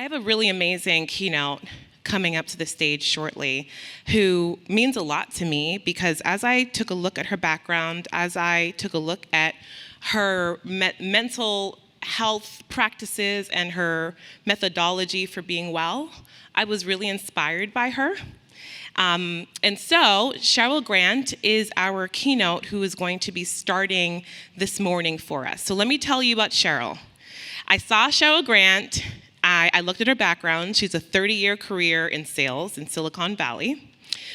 I have a really amazing keynote coming up to the stage shortly who means a lot to me because as I took a look at her background, as I took a look at her mental health practices and her methodology for being well, I was really inspired by her. And so Sheryl Grant is our keynote who is going to be starting this morning for us. So let me tell you about Sheryl. I saw Sheryl Grant. I looked at her background. She's a 30-year career in sales in Silicon Valley.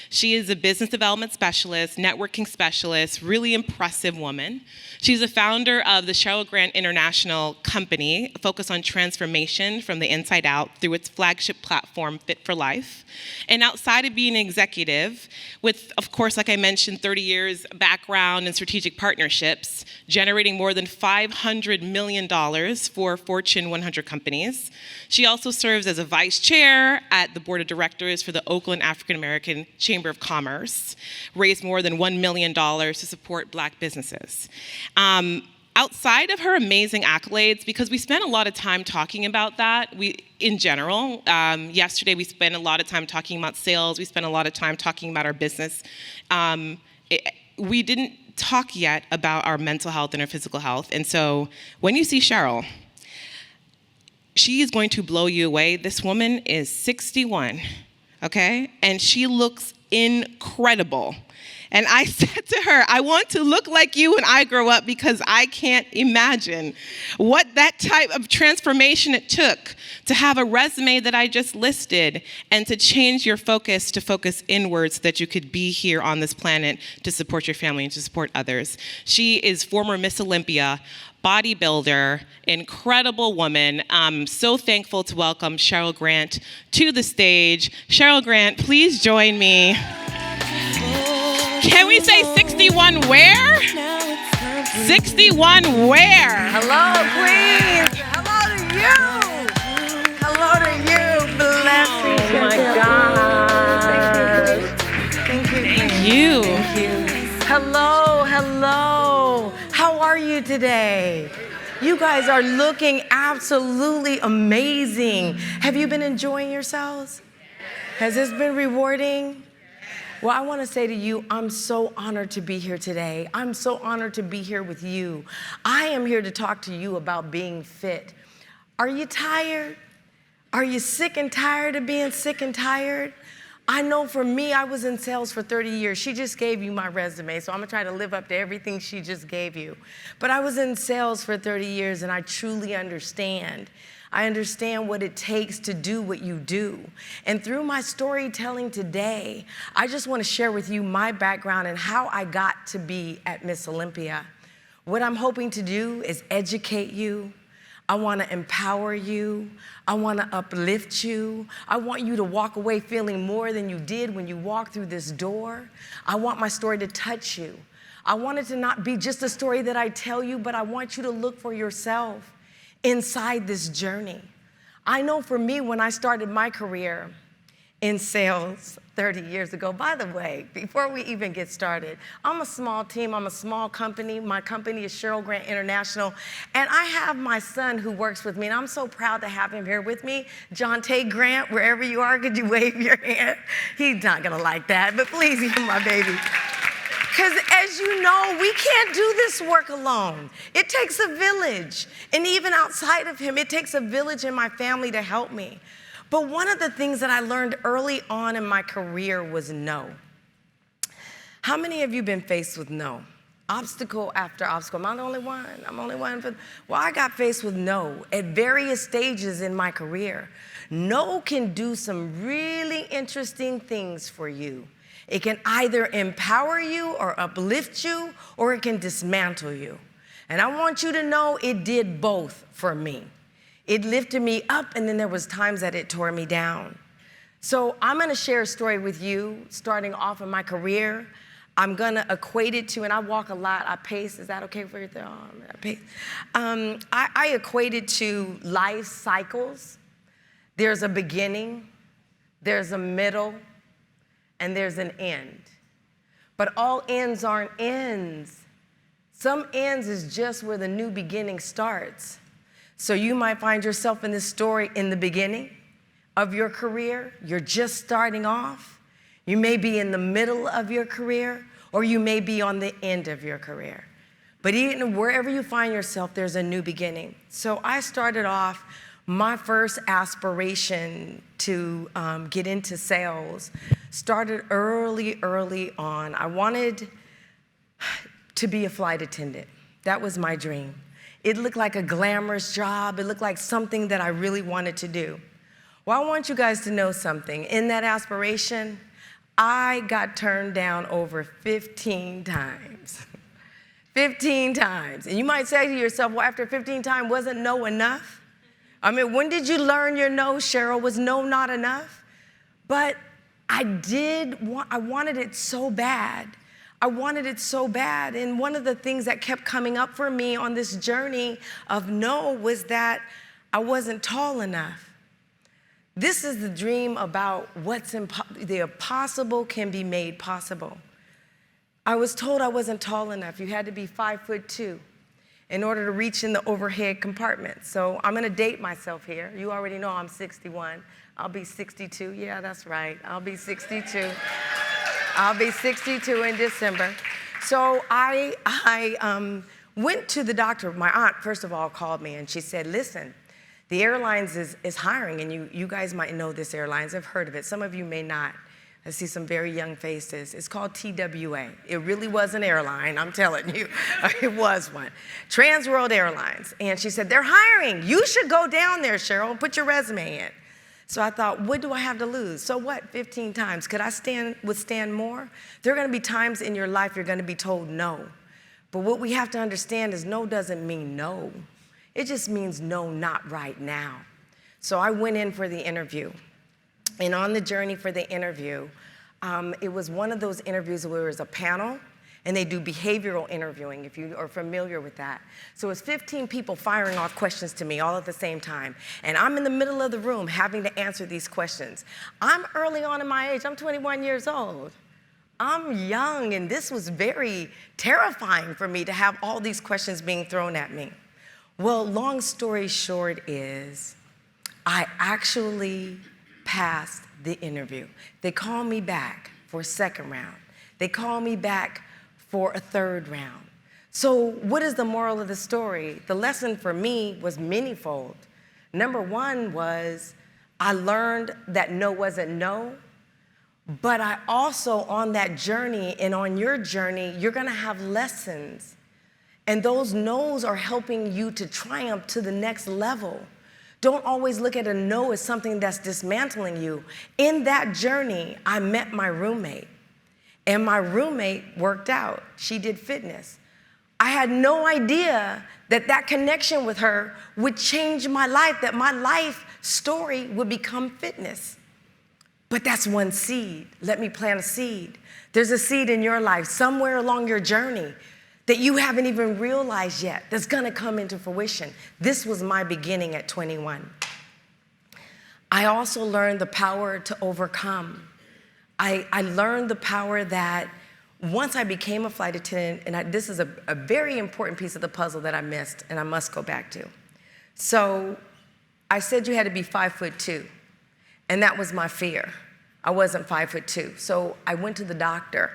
She is a business development specialist, networking specialist, really impressive woman. She's the founder of the Sheryl Grant International company, focused on transformation from the inside out through its flagship platform, Fit for Life. And outside of being an executive, with, of course, like I mentioned, 30 years background in strategic partnerships, generating more than $500 million for Fortune 100 companies. She also serves as a vice chair at the board of directors for the Oakland African American Chamber of Commerce, raised more than $1 million to support Black businesses. Outside of her amazing accolades, because we spent a lot of time talking about that, in general, yesterday we spent a lot of time talking about sales, we spent a lot of time talking about our business. We didn't talk yet about our mental health and our physical health, and so when you see Sheryl, she is going to blow you away. This woman is 61, okay? And she looks incredible. And I said to her, I want to look like you when I grow up because I can't imagine what that type of transformation it took to have a resume that I just listed and to change your focus to focus inwards so that you could be here on this planet to support your family and to support others. She is former Miss Olympia, bodybuilder, incredible woman. I'm so thankful to welcome Sheryl Grant to the stage. Sheryl Grant, please join me. Can we say 61 where? 61 where? Hello, Queens. Hello to you. Hello to you. Blessings. Oh my God. Thank you. Thank you. Thank you. Hello, hello. How are you today? You guys are looking absolutely amazing. Have you been enjoying yourselves? Has this been rewarding? Well, I want to say to you, I'm so honored to be here today. I'm so honored to be here with you. I am here to talk to you about being fit. Are you tired? Are you sick and tired of being sick and tired? I know for me, I was in sales for 30 years. She just gave you my resume, so I'm gonna try to live up to everything she just gave you. But I was in sales for 30 years, and I truly understand. I understand what it takes to do what you do. And through my storytelling today, I just want to share with you my background and how I got to be at Miss Olympia. What I'm hoping to do is educate you. I want to empower you. I want to uplift you. I want you to walk away feeling more than you did when you walked through this door. I want my story to touch you. I want it to not be just a story that I tell you, but I want you to look for yourself inside this journey. I know for me, when I started my career in sales 30 years ago, by the way, before we even get started, I'm a small team, I'm a small company. My company is Sheryl Grant International, and I have my son who works with me, and I'm so proud to have him here with me. John Tay Grant, wherever you are, could you wave your hand? He's not gonna like that, but please, you're my baby. Because as you know, we can't do this work alone. It takes a village. And even outside of him, it takes a village in my family to help me. But one of the things that I learned early on in my career was no. How many of you been faced with no? Obstacle after obstacle. Am I the only one? I'm the only one. Well, I got faced with no at various stages in my career. No can do some really interesting things for you. It can either empower you or uplift you, or it can dismantle you. And I want you to know it did both for me. It lifted me up, and then there was times that it tore me down. So I'm gonna share a story with you, starting off in my career. I'm gonna equate it to, and I walk a lot, I pace, is that okay for you? I pace. I equate it to life cycles. There's a beginning, there's a middle, and there's an end. But all ends aren't ends. Some ends is just where the new beginning starts. So you might find yourself in this story in the beginning of your career. You're just starting off. You may be in the middle of your career, or you may be on the end of your career. But even wherever you find yourself, there's a new beginning. So I started off, my first aspiration to get into sales started early on. I wanted to be a flight attendant. That was my dream. It looked like a glamorous job. It looked like something that I really wanted to do. Well, I want you guys to know something. In that aspiration, I got turned down over 15 times. 15 times. And you might say to yourself, well, after 15 times, wasn't no enough? I mean, when did you learn your no, Sheryl? Was no not enough? But I wanted it so bad. I wanted it so bad. And one of the things that kept coming up for me on this journey of no was that I wasn't tall enough. This is the dream about the impossible can be made possible. I was told I wasn't tall enough. You had to be 5'2" in order to reach in the overhead compartment. So I'm gonna date myself here. You already know I'm 61. I'll be 62. Yeah, that's right. I'll be 62. I'll be 62 in December. So I went to the doctor. My aunt, first of all, called me and she said, listen, the airlines is hiring, and you guys might know this airlines. I've heard of it. Some of you may not. I see some very young faces. It's called TWA. It really was an airline, I'm telling you. It was one. Trans World Airlines. And she said, they're hiring. You should go down there, Sheryl, and put your resume in. So I thought, what do I have to lose? So what, 15 times? Could I withstand more? There are gonna be times in your life you're gonna be told no. But what we have to understand is no doesn't mean no. It just means no, not right now. So I went in for the interview. And on the journey for the interview, it was one of those interviews where there was a panel, and they do behavioral interviewing, if you are familiar with that. So it's 15 people firing off questions to me all at the same time. And I'm in the middle of the room having to answer these questions. I'm early on in my age. I'm 21 years old. I'm young, and this was very terrifying for me to have all these questions being thrown at me. Well, long story short is, I actually passed the interview. They called me back for a second round. They called me back for a third round. So what is the moral of the story? The lesson for me was manyfold. Number one was I learned that no wasn't no, but I also on that journey and on your journey, you're gonna have lessons. And those no's are helping you to triumph to the next level. Don't always look at a no as something that's dismantling you. In that journey, I met my roommate, and my roommate worked out. She did fitness. I had no idea that that connection with her would change my life, that my life story would become fitness. But that's one seed. Let me plant a seed. There's a seed in your life somewhere along your journey that you haven't even realized yet that's gonna come into fruition. This was my beginning at 21. I also learned the power to overcome. I learned the power that once I became a flight attendant, and this is a very important piece of the puzzle that I missed and I must go back to. So I said you had to be 5'2", and that was my fear. I wasn't 5'2". So I went to the doctor,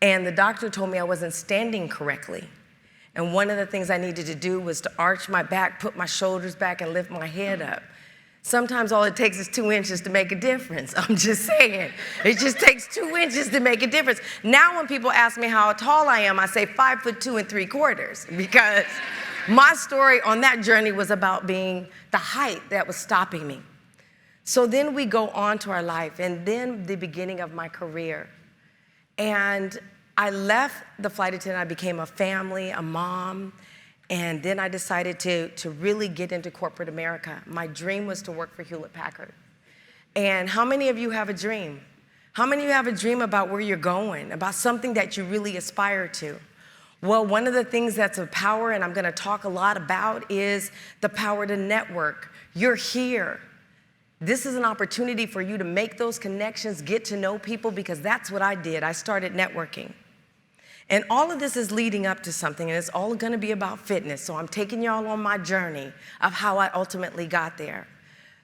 and the doctor told me I wasn't standing correctly. And one of the things I needed to do was to arch my back, put my shoulders back, and lift my head up. Sometimes all it takes is 2 inches to make a difference. I'm just saying. It just takes 2 inches to make a difference. Now when people ask me how tall I am, I say 5'2 3/4, because my story on that journey was about being the height that was stopping me. So then we go on to our life, and then the beginning of my career. And I left the flight attendant, I became a family, a mom, and then I decided to really get into corporate America. My dream was to work for Hewlett-Packard. And how many of you have a dream? How many of you have a dream about where you're going, about something that you really aspire to? Well, one of the things that's of power, and I'm gonna talk a lot about, is the power to network. You're here. This is an opportunity for you to make those connections, get to know people, because that's what I did. I started networking. And all of this is leading up to something, and it's all gonna be about fitness. So I'm taking y'all on my journey of how I ultimately got there.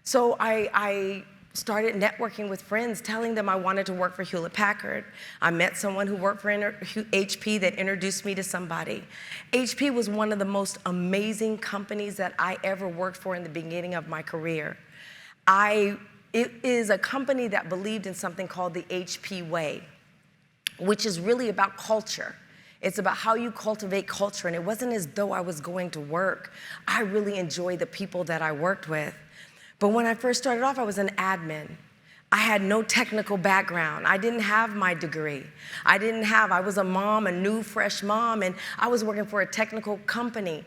So I started networking with friends, telling them I wanted to work for Hewlett Packard. I met someone who worked for HP that introduced me to somebody. HP was one of the most amazing companies that I ever worked for in the beginning of my career. It is a company that believed in something called the HP way, which is really about culture. It's about how you cultivate culture, and it wasn't as though I was going to work. I really enjoyed the people that I worked with. But when I first started off, I was an admin. I had no technical background. I didn't have my degree. I was a mom, a new, fresh mom, and I was working for a technical company.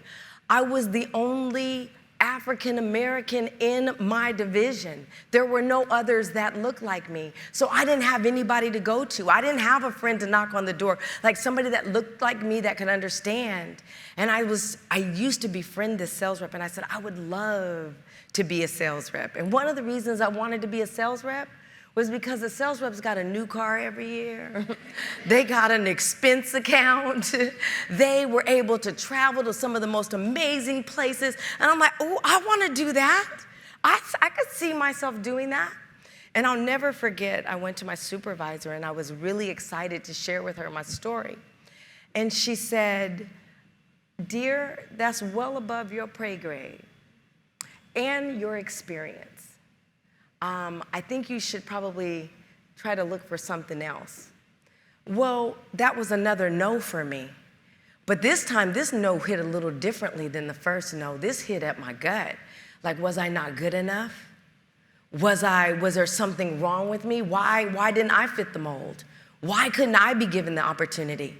I was the only African American in my division. There were no others that looked like me. So I didn't have anybody to go to. I didn't have a friend to knock on the door, like somebody that looked like me that could understand. And I used to befriend this sales rep, and I said, I would love to be a sales rep. And one of the reasons I wanted to be a sales rep was because the sales reps got a new car every year. They got an expense account. They were able to travel to some of the most amazing places. And I'm like, oh, I want to do that. I could see myself doing that. And I'll never forget, I went to my supervisor and I was really excited to share with her my story. And she said, dear, that's well above your pay grade and your experience. I think you should probably try to look for something else. Well, that was another no for me. But this time, this no hit a little differently than the first no. This hit at my gut. Like, was I not good enough? Was there something wrong with me? Why didn't I fit the mold? Why couldn't I be given the opportunity?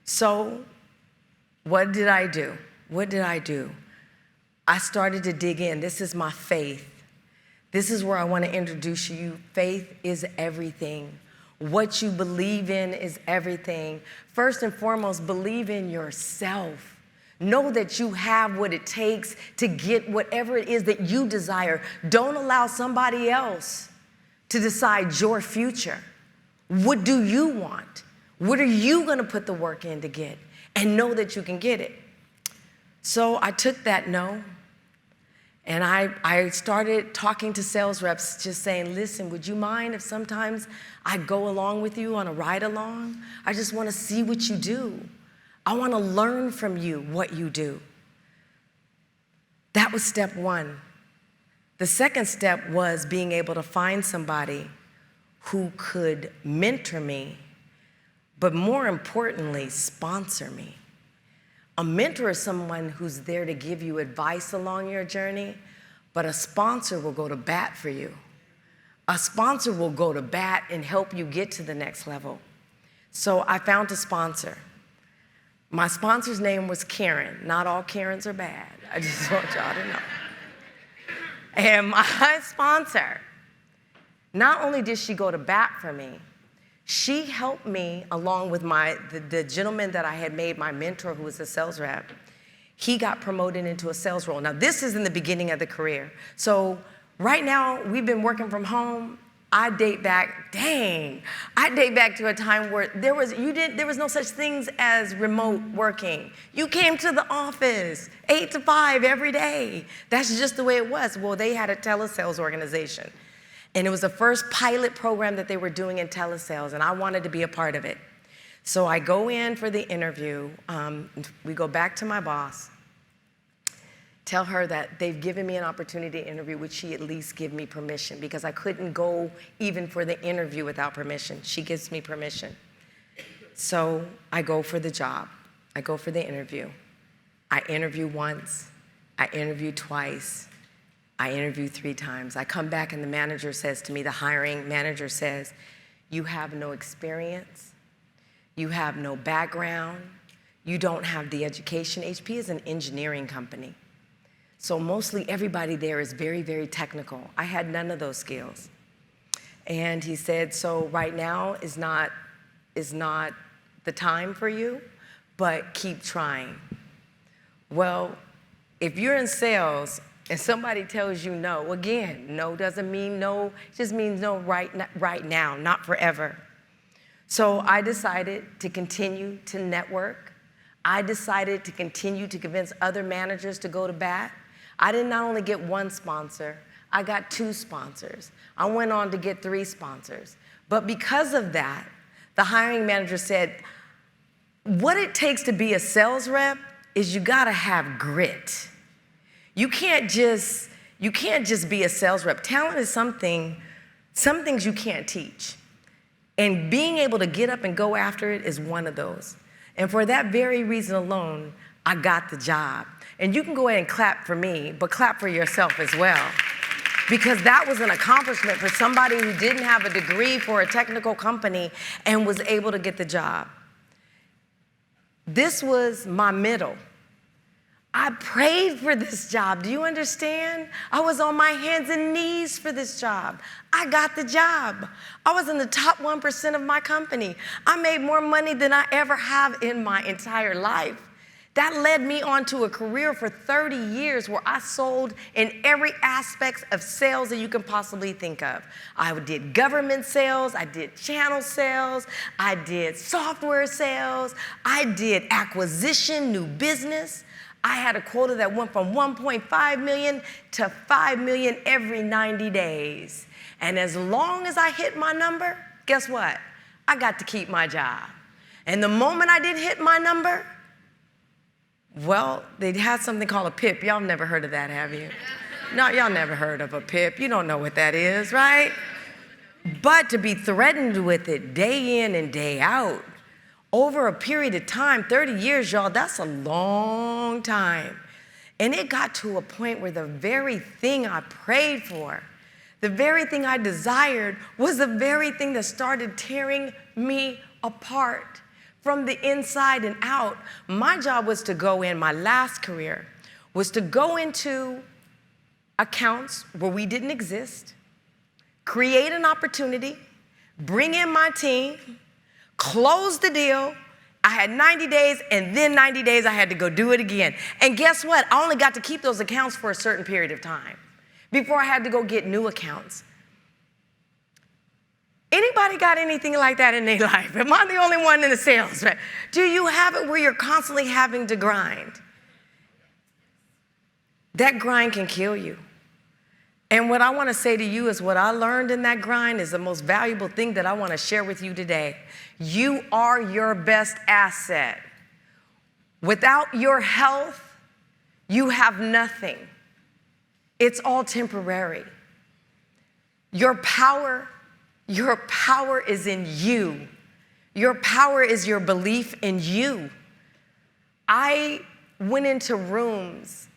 So what did I do? I started to dig in. This is my faith. This is where I want to introduce you. Faith is everything. What you believe in is everything. First and foremost, believe in yourself. Know that you have what it takes to get whatever it is that you desire. Don't allow somebody else to decide your future. What do you want? What are you going to put the work in to get? And know that you can get it. So I took that no. And I started talking to sales reps, just saying, listen, would you mind if sometimes I go along with you on a ride along? I just want to see what you do. I want to learn from you what you do. That was step one. The second step was being able to find somebody who could mentor me, but more importantly, sponsor me. A mentor is someone who's there to give you advice along your journey, but a sponsor will go to bat for you. A sponsor will go to bat and help you get to the next level. So I found a sponsor. My sponsor's name was Karen. Not all Karens are bad. I just want y'all to know. And my sponsor, not only did she go to bat for me, she helped me along with the gentleman that I had made my mentor, who was a sales rep. He got promoted into a sales role. Now, this is in the beginning of the career. So right now, we've been working from home. I date back to a time where there was no such things as remote working. You came to the office 8 to 5 every day. That's just the way it was. Well, they had a telesales organization. And it was the first pilot program that they were doing in telesales, and I wanted to be a part of it. So I go in for the interview. We go back to my boss, tell her that they've given me an opportunity to interview. Would she at least give me permission? Because I couldn't go even for the interview without permission. She gives me permission. So I go for the job. I go for the interview. I interview once. I interview twice. I interview 3 times. I come back and the manager says to me, the hiring manager says, you have no experience, you have no background, you don't have the education. HP is an engineering company. So mostly everybody there is very, very technical. I had none of those skills. And he said, so right now is not the time for you, but keep trying. Well, if you're in sales, and somebody tells you no, again, no doesn't mean no, it just means no right now, not forever. So I decided to continue to network. I decided to continue to convince other managers to go to bat. I did not only get one sponsor, I got 2 sponsors. I went on to get 3 sponsors. But because of that, the hiring manager said, what it takes to be a sales rep is you gotta have grit. You can't just be a sales rep. Talent is some things you can't teach. And being able to get up and go after it is one of those. And for that very reason alone, I got the job. And you can go ahead and clap for me, but clap for yourself as well. Because that was an accomplishment for somebody who didn't have a degree for a technical company and was able to get the job. This was my middle. I prayed for this job. Do you understand? I was on my hands and knees for this job. I got the job. I was in the top 1% of my company. I made more money than I ever have in my entire life. That led me on to a career for 30 years where I sold in every aspect of sales that you can possibly think of. I did government sales, I did channel sales, I did software sales, I did acquisition, new business. I had a quota that went from 1.5 million to 5 million every 90 days. And as long as I hit my number, guess what? I got to keep my job. And the moment I did hit my number, well, they had something called a PIP. Y'all never heard of that, have you? No, y'all never heard of a PIP. You don't know what that is, right? But to be threatened with it day in and day out, over a period of time, 30 years, y'all, that's a long time. And it got to a point where the very thing I prayed for, the very thing I desired, was the very thing that started tearing me apart from the inside and out. My job was to go in, my last career, was to go into accounts where we didn't exist, create an opportunity, bring in my team, close the deal. I had 90 days, and then 90 days I had to go do it again. And guess what? I only got to keep those accounts for a certain period of time before I had to go get new accounts. Anybody got anything like that in their life? Am I the only one in the sales? Right? Do you have it where you're constantly having to grind? That grind can kill you. And what I want to say to you is what I learned in that grind is the most valuable thing that I want to share with you today. You are your best asset. Without your health, you have nothing. It's all temporary. Your power is in you. Your power is your belief in you. I went into rooms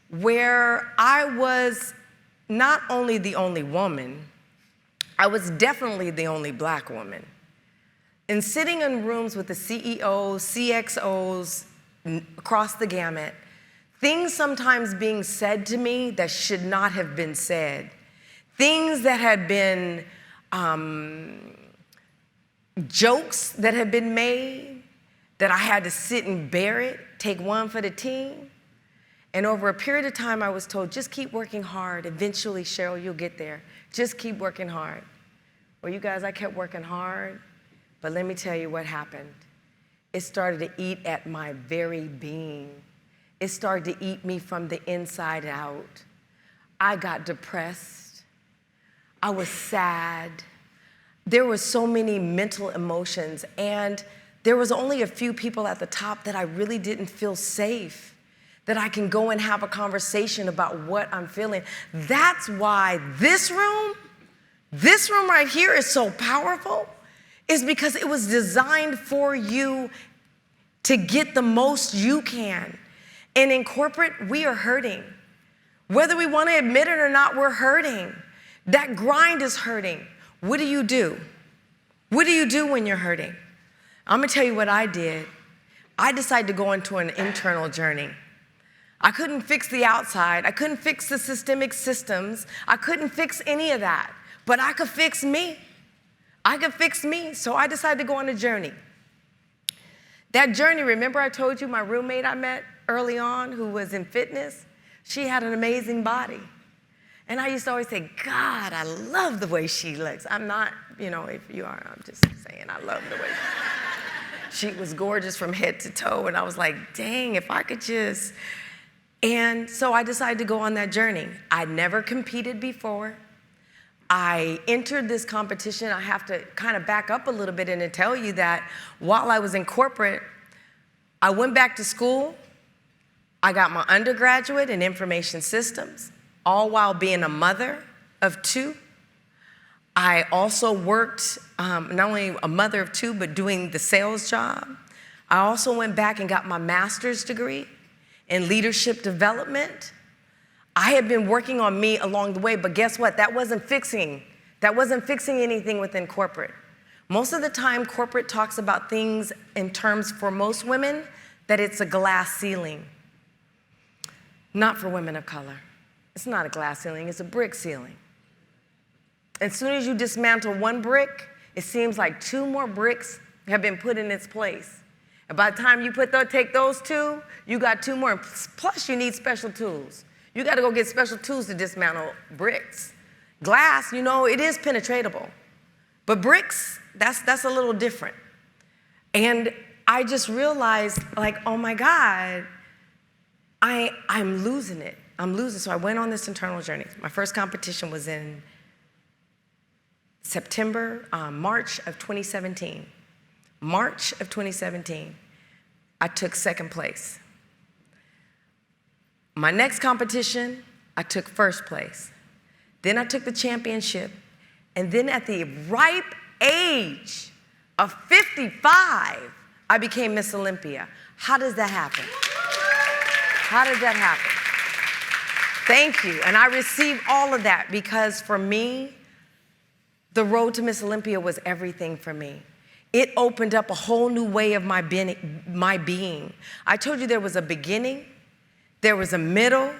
where I was not only the only woman, I was definitely the only black woman. And sitting in rooms with the CEOs, CXOs, across the gamut, things sometimes being said to me that should not have been said. Things that had been jokes that had been made that I had to sit and bear it, take one for the team. And over a period of time, I was told, just keep working hard. Eventually, Sheryl, you'll get there. Just keep working hard. Well, you guys, I kept working hard, but let me tell you what happened. It started to eat at my very being. It started to eat me from the inside out. I got depressed. I was sad. There were so many mental emotions, and there was only a few people at the top that I really didn't feel safe, that I can go and have a conversation about what I'm feeling. That's why this room right here is so powerful, is because it was designed for you to get the most you can. And in corporate, we are hurting. Whether we want to admit it or not, we're hurting. That grind is hurting. What do you do? What do you do when you're hurting? I'm gonna tell you what I did. I decided to go into an internal journey. I couldn't fix the outside. I couldn't fix the systemic systems. I couldn't fix any of that, but I could fix me. I could fix me, so I decided to go on a journey. That journey, remember I told you my roommate I met early on who was in fitness? She had an amazing body. And I used to always say, God, I love the way she looks. I'm not if you are, I'm just saying, I love the way she was gorgeous from head to toe. And I was like, dang, if I could just. And so I decided to go on that journey. I'd never competed before. I entered this competition. I have to kind of back up a little bit and to tell you that while I was in corporate, I went back to school. I got my undergraduate in information systems, all while being a mother of 2. I also worked, not only a mother of 2, but doing the sales job. I also went back and got my master's degree in leadership development. I had been working on me along the way, but guess what? That wasn't fixing anything within corporate. Most of the time, corporate talks about things in terms, for most women, that it's a glass ceiling. Not for women of color. It's not a glass ceiling, it's a brick ceiling. As soon as you dismantle one brick, it seems like 2 more bricks have been put in its place. And by the time you take those 2, you got 2 more. Plus, you need special tools. You got to go get special tools to dismantle bricks. Glass, it is penetratable. But bricks, that's a little different. And I just realized, like, oh my God, I'm losing it. I'm losing. So I went on this internal journey. My first competition was in March of 2017. March of 2017, I took 2nd place. My next competition, I took 1st place. Then I took the championship. And then at the ripe age of 55, I became Miss Olympia. How does that happen? How did that happen? Thank you. And I received all of that because for me, the road to Miss Olympia was everything for me. It opened up a whole new way of my being. I told you there was a beginning, there was a middle,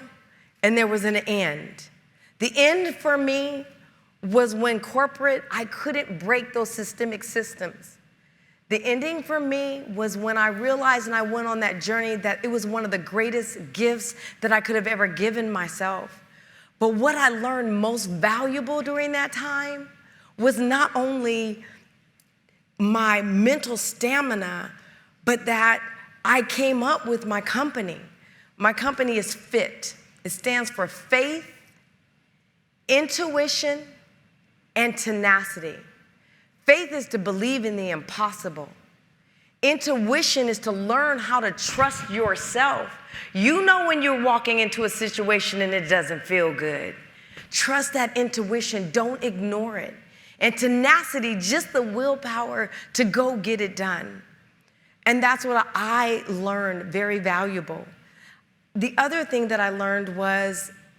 and there was an end. The end for me was when corporate, I couldn't break those systemic systems. The ending for me was when I realized and I went on that journey that it was one of the greatest gifts that I could have ever given myself. But what I learned most valuable during that time was not only my mental stamina, but that I came up with my company. My company is FIT. It stands for faith, intuition, and tenacity. Faith is to believe in the impossible. Intuition is to learn how to trust yourself. You know when you're walking into a situation and it doesn't feel good. Trust that intuition, don't ignore it. And tenacity, just the willpower to go get it done. And that's what I learned, very valuable. The other thing that I learned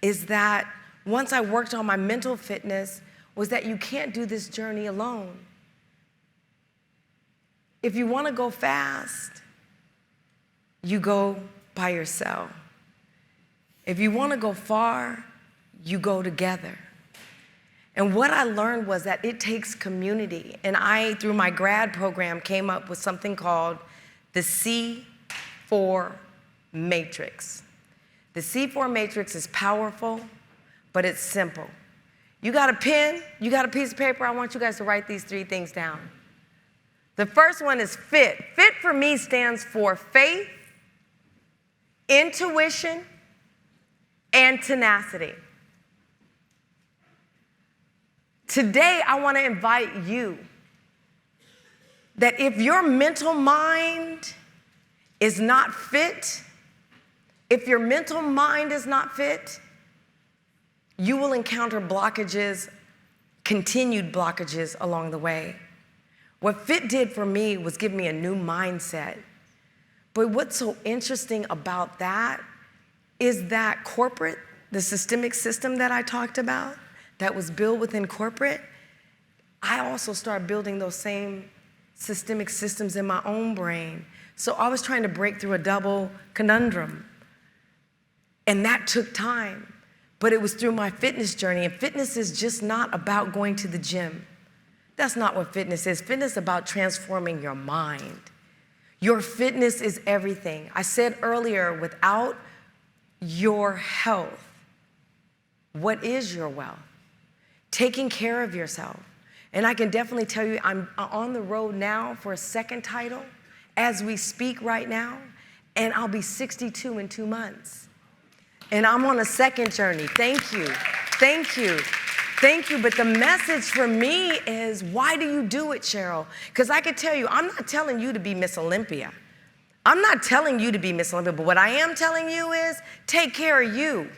is that once I worked on my mental fitness, was that you can't do this journey alone. If you want to go fast, you go by yourself. If you want to go far, you go together. And what I learned was that it takes community. And I, through my grad program, came up with something called the C4 matrix. The C4 matrix is powerful, but it's simple. You got a pen, you got a piece of paper, I want you guys to write these 3 things down. The first one is FIT. FIT for me stands for faith, intuition, and tenacity. Today, I want to invite you that if your mental mind is not fit, if your mental mind is not fit, you will encounter blockages, continued blockages along the way. What FIT did for me was give me a new mindset. But what's so interesting about that is that corporate, the systemic system that I talked about, that was built within corporate, I also started building those same systemic systems in my own brain. So I was trying to break through a double conundrum. And that took time. But it was through my fitness journey. And fitness is just not about going to the gym. That's not what fitness is. Fitness is about transforming your mind. Your fitness is everything. I said earlier, without your health, what is your wealth? Taking care of yourself. And I can definitely tell you I'm on the road now for a second title as we speak right now, and I'll be 62 in 2 months. And I'm on a second journey. Thank you. Thank you. Thank you. But the message for me is, why do you do it, Sheryl? Because I can tell you, I'm not telling you to be Miss Olympia. I'm not telling you to be Miss Olympia, but what I am telling you is take care of you.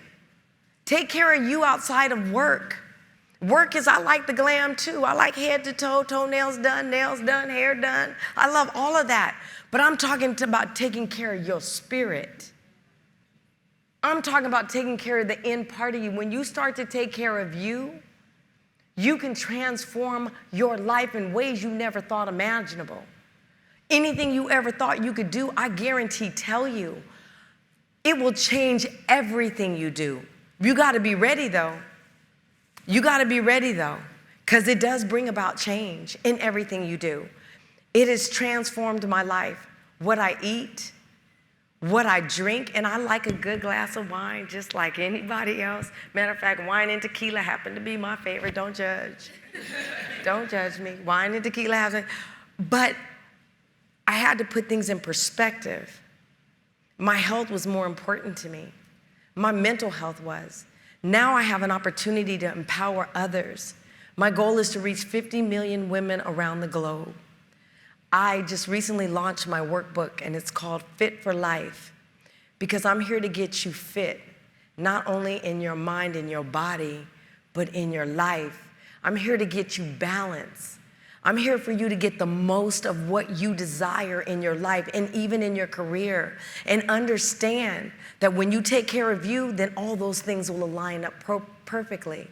Take care of you outside of work. Work is, I like the glam too. I like head to toe, toenails done, nails done, hair done. I love all of that. But I'm talking about taking care of your spirit. I'm talking about taking care of the end part of you. When you start to take care of you, you can transform your life in ways you never thought imaginable. Anything you ever thought you could do, I guarantee tell you, it will change everything you do. You got to be ready though. You got to be ready though, because it does bring about change in everything you do. It has transformed my life, what I eat, what I drink, and I like a good glass of wine just like anybody else. Matter of fact, wine and tequila happen to be my favorite. Don't judge. Don't judge me. Wine and tequila happen. But I had to put things in perspective. My health was more important to me. My mental health was. Now I have an opportunity to empower others. My goal is to reach 50 million women around the globe. I just recently launched my workbook, and it's called Fit for Life, because I'm here to get you fit, not only in your mind and your body, but in your life. I'm here to get you balance. I'm here for you to get the most of what you desire in your life and even in your career, and understand that when you take care of you, then all those things will line up perfectly.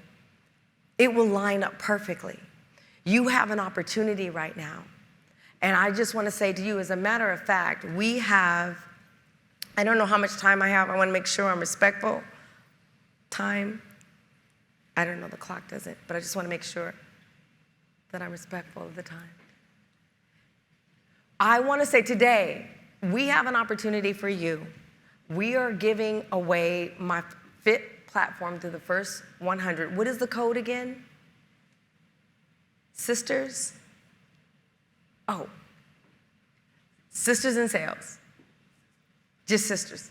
It will line up perfectly. You have an opportunity right now. And I just want to say to you, as a matter of fact, we have, I don't know how much time I have. I want to make sure I'm respectful. Time, I don't know, the clock doesn't, but I just want to make sure that I'm respectful of the time. I want to say today, we have an opportunity for you. We are giving away my Fit platform to the first 100. What is the code again? Sisters? Oh, sisters in sales. Just sisters.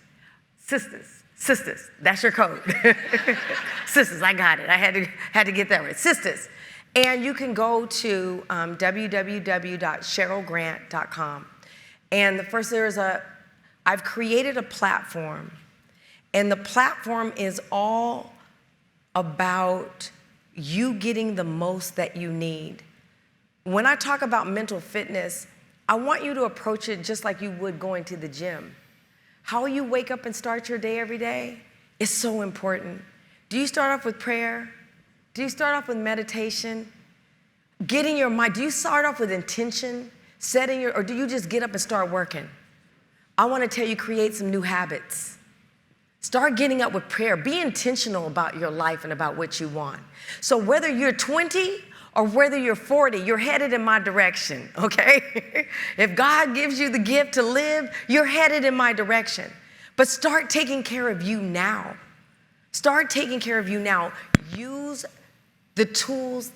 Sisters, that's your code. Sisters, I got it. I had to get that right. Sisters. And you can go to www.sherylgrant.com. And the first I've created a platform. And the platform is all about you getting the most that you need. When I talk about mental fitness, I want you to approach it just like you would going to the gym. How you wake up and start your day every day is so important. Do you start off with prayer? Do you start off with meditation? Getting your mind, do you start off with intention, or do you just get up and start working? I want to tell you, create some new habits. Start getting up with prayer. Be intentional about your life and about what you want. So whether you're 20 or whether you're 40, you're headed in my direction, okay? If God gives you the gift to live, you're headed in my direction. But start taking care of you now. Start taking care of you now. Use the tools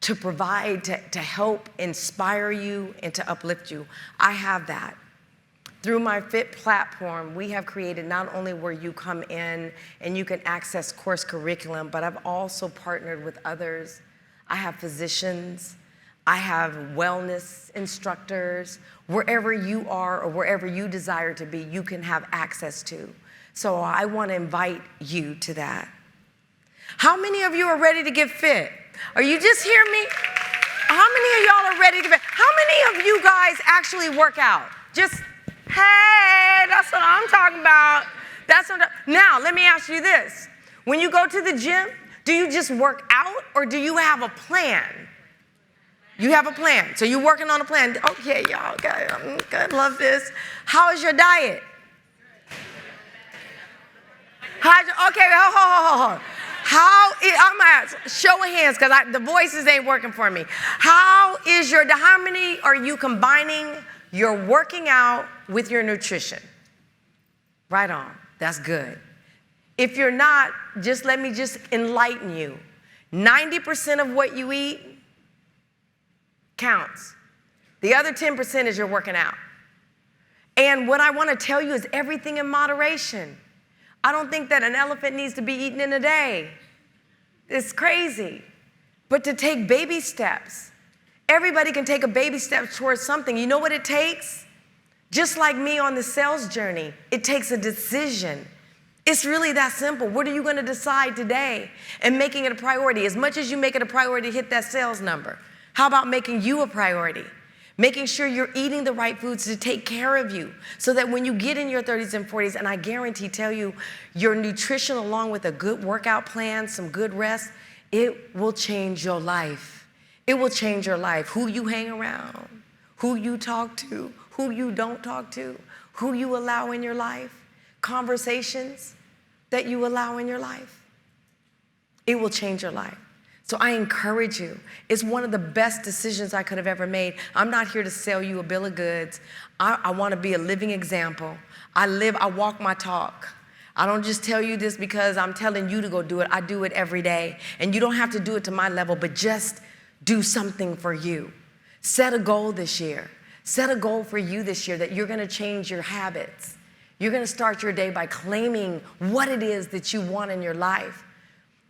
to provide, to help inspire you and to uplift you. I have that. Through my Fit platform, we have created not only where you come in and you can access course curriculum, but I've also partnered with others. I have physicians, I have wellness instructors. Wherever you are or wherever you desire to be, you can have access to. So I want to invite you to that. How many of you are ready to get fit? Are you just hearing me? How many of y'all are ready to get fit? How many of you guys actually work out? Just, hey, that's what I'm talking about. Now, let me ask you this. When you go to the gym, do you just work out or do you have a plan? You have a plan. So you're working on a plan. Okay, y'all, okay, I'm good, love this. How is your diet? Okay, hold. I'm gonna ask, show of hands, because the voices ain't working for me. How many are you combining your working out with your nutrition? Right on, that's good. If you're not, let me enlighten you. 90% of what you eat counts. The other 10% is you're working out. And what I want to tell you is everything in moderation. I don't think that an elephant needs to be eaten in a day. It's crazy. But to take baby steps. Everybody can take a baby step towards something. You know what it takes? Just like me on the sales journey, it takes a decision. It's really that simple. What are you going to decide today? And making it a priority. As much as you make it a priority to hit that sales number, how about making you a priority? Making sure you're eating the right foods to take care of you so that when you get in your 30s and 40s, and I guarantee tell you, your nutrition along with a good workout plan, some good rest, it will change your life. It will change your life. Who you hang around, who you talk to, who you don't talk to, who you allow in your life, conversations that you allow in your life. It will change your life. So I encourage you. It's one of the best decisions I could have ever made. I'm not here to sell you a bill of goods. I want to be a living example. I walk my talk. I don't just tell you this because I'm telling you to go do it. I do it every day. And you don't have to do it to my level, but just do something for you. Set a goal this year. Set a goal for you this year that you're going to change your habits. You're going to start your day by claiming what it is that you want in your life.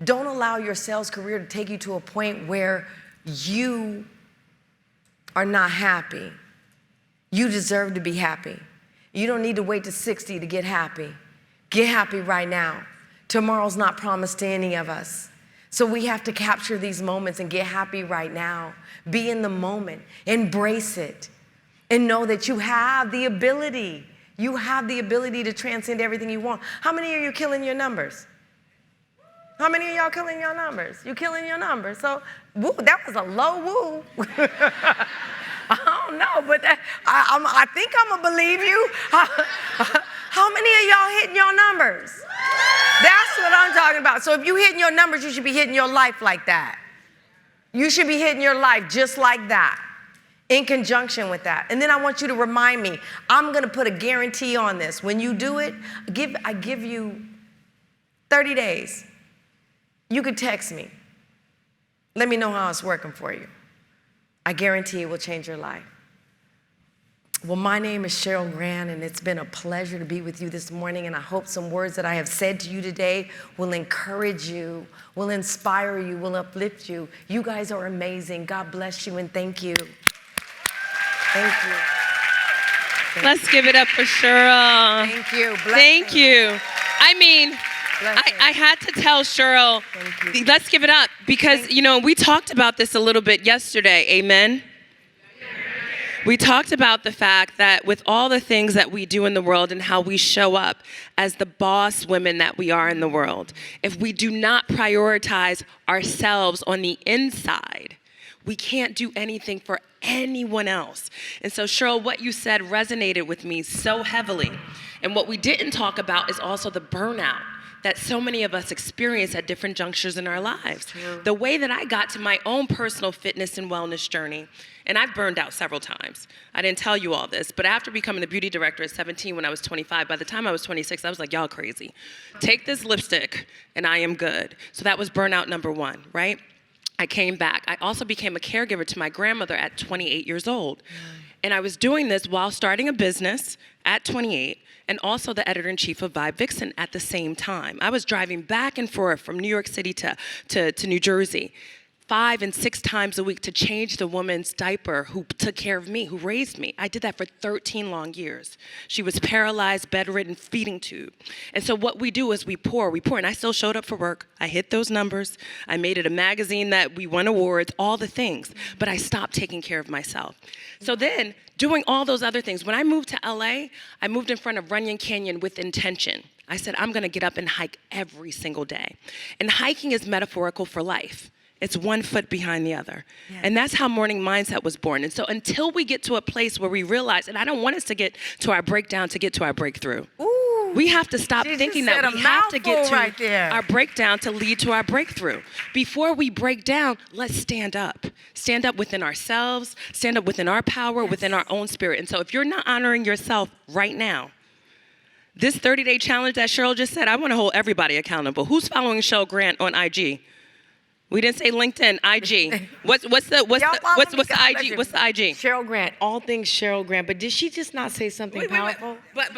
Don't allow your sales career to take you to a point where you are not happy. You deserve to be happy. You don't need to wait to 60 to get happy. Get happy right now. Tomorrow's not promised to any of us. So we have to capture these moments and get happy right now. Be in the moment. Embrace it. And know that you have the ability. You have the ability to transcend everything you want. How many of you killing your numbers? How many of y'all killing your numbers? You killing your numbers. So, woo, that was a low woo. I don't know, but I think I'm going to believe you. How many of y'all hitting your numbers? That's what I'm talking about. So if you hitting your numbers, you should be hitting your life like that. You should be hitting your life just like that, in conjunction with that. And then I want you to remind me, I'm going to put a guarantee on this. When you do it, I give you 30 days. You could text me. Let me know how it's working for you. I guarantee it will change your life. Well, my name is Sheryl Grant, and it's been a pleasure to be with you this morning, and I hope some words that I have said to you today will encourage you, will inspire you, will uplift you. You guys are amazing. God bless you, and thank you. Thank you. Let's give it up for Sheryl. Thank you. Thank you. I mean, I had to tell Sheryl, let's give it up, because, you know, we talked about this a little bit yesterday. Amen? We talked about the fact that with all the things that we do in the world and how we show up as the boss women that we are in the world, if we do not prioritize ourselves on the inside, we can't do anything for anyone else. And so, Sheryl, what you said resonated with me so heavily. And what we didn't talk about is also the burnout that so many of us experience at different junctures in our lives. The way that I got to my own personal fitness and wellness journey, and I've burned out several times. I didn't tell you all this, but after becoming the beauty director at 17 when I was 25, by the time I was 26, I was like, y'all crazy. Take this lipstick and I am good. So that was burnout number one, right? I came back. I also became a caregiver to my grandmother at 28 years old. And I was doing this while starting a business at 28, and also the editor-in-chief of Vibe Vixen at the same time. I was driving back and forth from New York City to New Jersey 5 and 6 times a week to change the woman's diaper who took care of me, who raised me. I did that for 13 long years. She was paralyzed, bedridden, feeding tube. And so what we do is we pour, and I still showed up for work. I hit those numbers. I made it a magazine that we won awards, all the things, but I stopped taking care of myself. So then, doing all those other things, when I moved to LA, I moved in front of Runyon Canyon with intention. I said, I'm gonna get up and hike every single day. And hiking is metaphorical for life. It's one foot behind the other. Yeah. And that's how Morning Mindset was born. And so until we get to a place where we realize, and I don't want us to get to our breakdown to get to our breakthrough. Ooh, we have to stop thinking that we have to get to our breakdown to lead to our breakthrough. Before we break down, let's stand up. Stand up within ourselves, stand up within our power, within our own spirit. And so if you're not honoring yourself right now, this 30-day challenge that Sheryl just said, I want to hold everybody accountable. Who's following Sheryl Grant on IG? We didn't say LinkedIn, IG. What's the IG? What's the IG? Sheryl Grant, all things Sheryl Grant. But did she just not say something powerful? But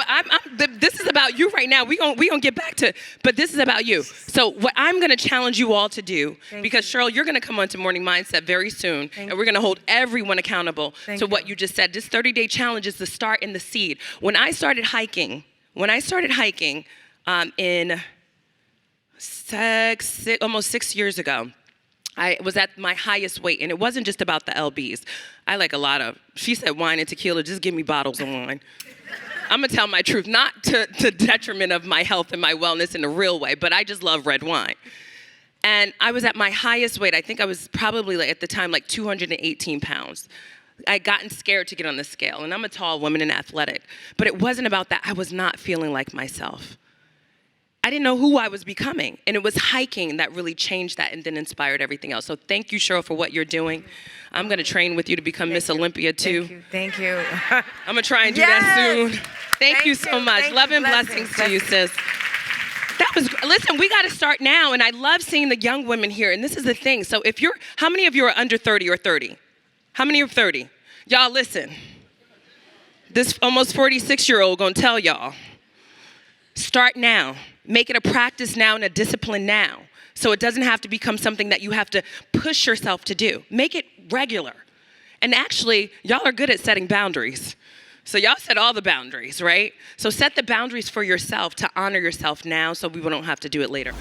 this is about you right now. We gonna get back to, but this is about you. So what I'm gonna challenge you all to do, because Sheryl, you're gonna come onto Morning Mindset very soon, and we're gonna hold everyone accountable to what you just said. This 30-day challenge is the start and the seed. When I started hiking in almost 6 years ago, I was at my highest weight, and it wasn't just about the lbs. I like a lot of, she said wine and tequila, just give me bottles of wine. I'm gonna tell my truth, not to detriment of my health and my wellness in a real way, but I just love red wine. And I was at my highest weight. I think I was probably at the time 218 pounds. I'd gotten scared to get on the scale, and I'm a tall woman and athletic, but it wasn't about that. I was not feeling like myself. I didn't know who I was becoming, and it was hiking that really changed that and then inspired everything else. So thank you, Sheryl, for what you're doing. I'm going to train with you to become Miss Olympia, too. Thank you. I'm going to try and do that soon. Thank you so much. Love and blessings to you, sis. Listen, we got to start now, and I love seeing the young women here, and this is the thing. So how many of you are under 30 or 30? How many are 30? Y'all, listen. This almost 46-year-old going to tell y'all. Start now. Make it a practice now and a discipline now. So it doesn't have to become something that you have to push yourself to do. Make it regular. And actually, y'all are good at setting boundaries. So y'all set all the boundaries, right? So set the boundaries for yourself to honor yourself now so we don't have to do it later.